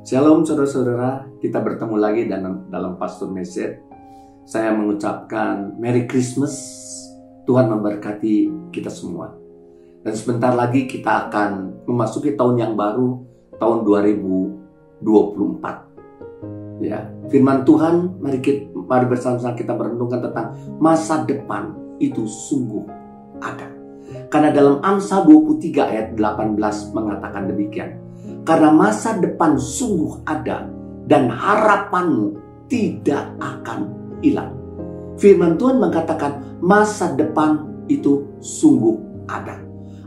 Shalom saudara-saudara, kita bertemu lagi dalam Pastor Message. Saya mengucapkan Merry Christmas. Tuhan memberkati kita semua. Dan sebentar lagi kita akan memasuki tahun yang baru, tahun 2024. Ya, firman Tuhan, mari bersama-sama kita merenungkan tentang masa depan itu sungguh ada. Karena dalam Amsal 23 ayat 18 mengatakan demikian. Karena masa depan sungguh ada dan harapanmu tidak akan hilang. Firman Tuhan mengatakan masa depan itu sungguh ada.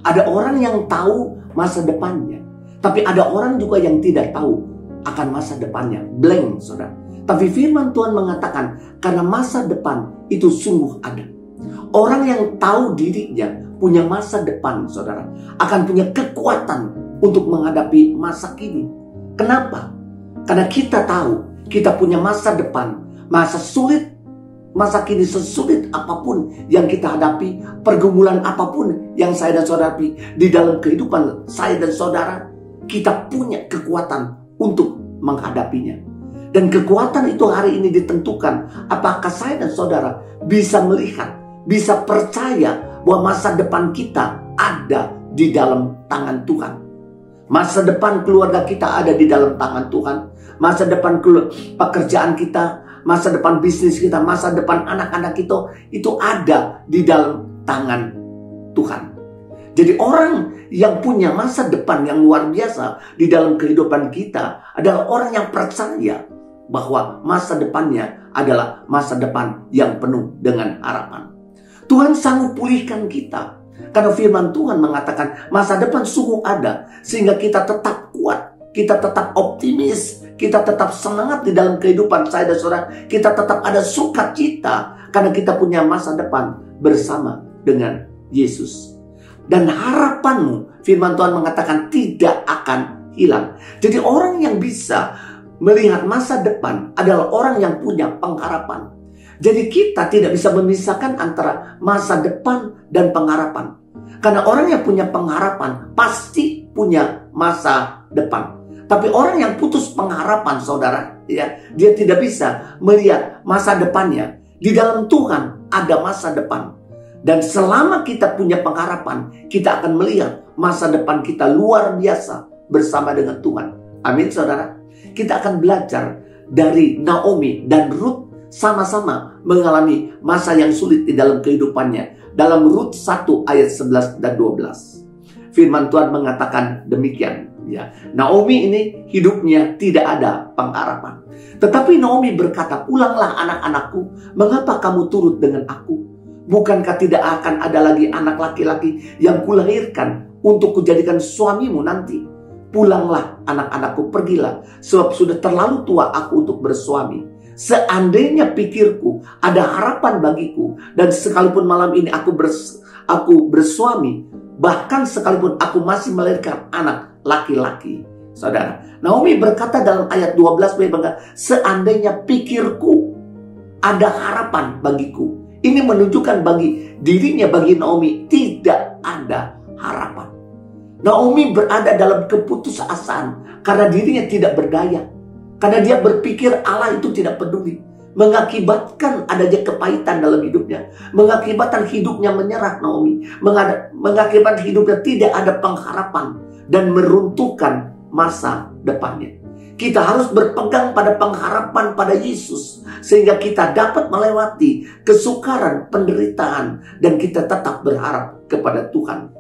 Ada orang yang tahu masa depannya, tapi ada orang juga yang tidak tahu akan masa depannya. Blank, saudara. Tapi firman Tuhan mengatakan karena masa depan itu sungguh ada. Orang yang tahu dirinya punya masa depan, saudara, akan punya kekuatan untuk menghadapi masa kini. Kenapa? Karena kita tahu kita punya masa depan, masa sulit, masa kini sesulit apapun yang kita hadapi, pergumulan apapun yang saya dan saudara hadapi di dalam kehidupan saya dan saudara, kita punya kekuatan untuk menghadapinya. Dan kekuatan itu hari ini ditentukan apakah saya dan saudara bisa melihat, bisa percaya bahwa masa depan kita ada di dalam tangan Tuhan. Masa depan keluarga kita ada di dalam tangan Tuhan. Masa depan pekerjaan kita, masa depan bisnis kita, masa depan anak-anak kita itu ada di dalam tangan Tuhan. Jadi orang yang punya masa depan yang luar biasa di dalam kehidupan kita adalah orang yang percaya bahwa masa depannya adalah masa depan yang penuh dengan harapan. Tuhan sanggup pulihkan kita. Karena firman Tuhan mengatakan masa depan sungguh ada. Sehingga kita tetap kuat, kita tetap optimis, kita tetap semangat di dalam kehidupan saya dan saudara. Kita tetap ada sukacita karena kita punya masa depan bersama dengan Yesus. Dan harapanmu, firman Tuhan mengatakan tidak akan hilang. Jadi orang yang bisa melihat masa depan adalah orang yang punya pengharapan. Jadi kita tidak bisa memisahkan antara masa depan dan pengharapan. Karena orang yang punya pengharapan pasti punya masa depan. Tapi orang yang putus pengharapan, saudara, ya, dia tidak bisa melihat masa depannya. Di dalam Tuhan ada masa depan. Dan selama kita punya pengharapan, kita akan melihat masa depan kita luar biasa bersama dengan Tuhan. Amin, saudara. Kita akan belajar dari Naomi dan Ruth. Sama-sama mengalami masa yang sulit di dalam kehidupannya. Dalam Rut 1 ayat 11 dan 12. Firman Tuhan mengatakan demikian. Ya, Naomi ini hidupnya tidak ada pengharapan. Tetapi Naomi berkata, pulanglah anak-anakku, mengapa kamu turut dengan aku? Bukankah tidak akan ada lagi anak laki-laki yang kulahirkan untuk kujadikan suamimu nanti? Pulanglah anak-anakku, pergilah, sebab sudah terlalu tua aku untuk bersuami. Seandainya pikirku ada harapan bagiku, dan sekalipun malam ini aku bersuami, bahkan sekalipun aku masih melahirkan anak laki-laki. Saudara, Naomi berkata dalam ayat 12, seandainya pikirku ada harapan bagiku. Ini menunjukkan bagi dirinya, bagi Naomi tidak ada harapan. Naomi berada dalam keputusasaan karena dirinya tidak berdaya. Karena dia berpikir Allah itu tidak peduli. Mengakibatkan adanya kepahitan dalam hidupnya. Mengakibatkan hidupnya menyerah Naomi. Mengakibatkan hidupnya tidak ada pengharapan. Dan meruntuhkan masa depannya. Kita harus berpegang pada pengharapan pada Yesus. Sehingga kita dapat melewati kesukaran, penderitaan. Dan kita tetap berharap kepada Tuhan.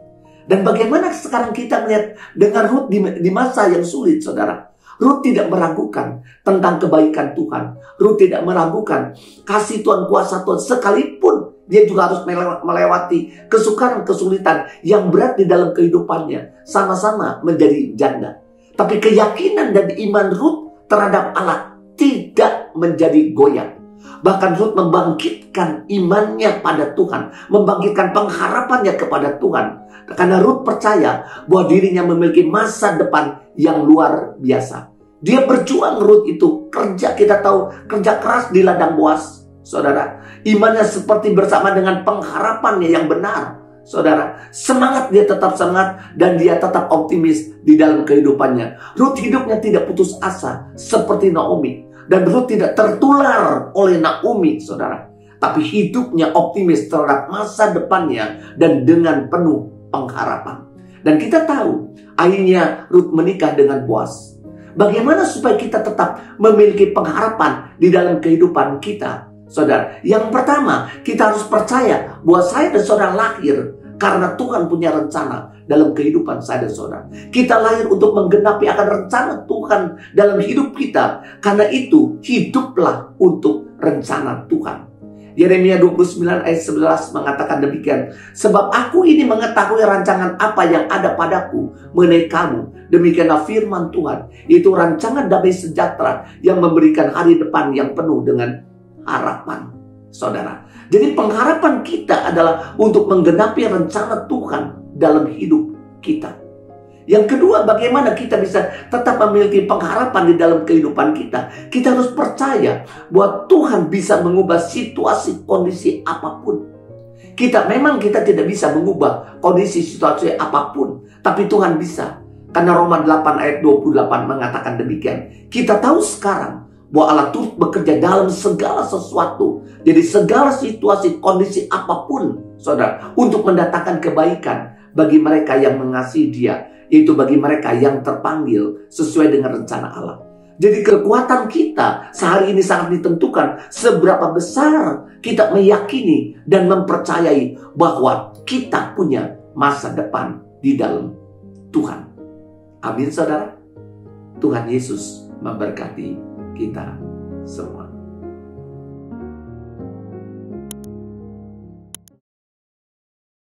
Dan bagaimana sekarang kita melihat dengan Ruth di masa yang sulit, saudara. Ruth tidak meragukan tentang kebaikan Tuhan. Ruth tidak meragukan kasih Tuhan, kuasa Tuhan. Sekalipun dia juga harus melewati kesukaran, kesulitan yang berat di dalam kehidupannya. Sama-sama menjadi janda. Tapi keyakinan dan iman Ruth terhadap Allah tidak menjadi goyah. Bahkan Ruth membangkitkan imannya pada Tuhan. Membangkitkan pengharapannya kepada Tuhan. Karena Ruth percaya bahwa dirinya memiliki masa depan yang luar biasa. Dia berjuang, Ruth itu kerja, kita tahu, kerja keras di ladang Boas. Saudara, imannya seperti bersama dengan pengharapannya yang benar. saudara. Semangat, dia tetap semangat dan dia tetap optimis di dalam kehidupannya. Ruth hidupnya tidak putus asa seperti Naomi. Dan Ruth tidak tertular oleh Naomi, saudara. Tapi hidupnya optimis terhadap masa depannya dan dengan penuh pengharapan. Dan kita tahu akhirnya Ruth menikah dengan Boaz. Bagaimana supaya kita tetap memiliki pengharapan di dalam kehidupan kita, saudara? Yang pertama, kita harus percaya bahwa saya dan saudara lahir karena Tuhan punya rencana dalam kehidupan saya dan saudara. Kita lahir untuk menggenapi akan rencana Tuhan dalam hidup kita. Karena itu, hiduplah untuk rencana Tuhan. Yeremia 29 ayat 11 mengatakan demikian. Sebab aku ini mengetahui rancangan apa yang ada padaku mengenai kamu. Demikianlah firman Tuhan. Itu rancangan damai sejahtera yang memberikan hari depan yang penuh dengan harapan, saudara. Jadi pengharapan kita adalah untuk menggenapi rencana Tuhan dalam hidup kita. Yang kedua, bagaimana kita bisa tetap memiliki pengharapan di dalam kehidupan kita? Kita harus percaya bahwa Tuhan bisa mengubah situasi kondisi apapun. Kita tidak bisa mengubah kondisi situasi apapun, tapi Tuhan bisa. Karena Roma 8 ayat 28 mengatakan demikian. Kita tahu sekarang bahwa Allah turut bekerja dalam segala sesuatu. Jadi segala situasi kondisi apapun, saudara, untuk mendatangkan kebaikan bagi mereka yang mengasihi Dia. Yaitu bagi mereka yang terpanggil sesuai dengan rencana Allah. Jadi kekuatan kita sehari ini sangat ditentukan seberapa besar kita meyakini dan mempercayai bahwa kita punya masa depan di dalam Tuhan. Amin, saudara. Tuhan Yesus memberkati kita semua.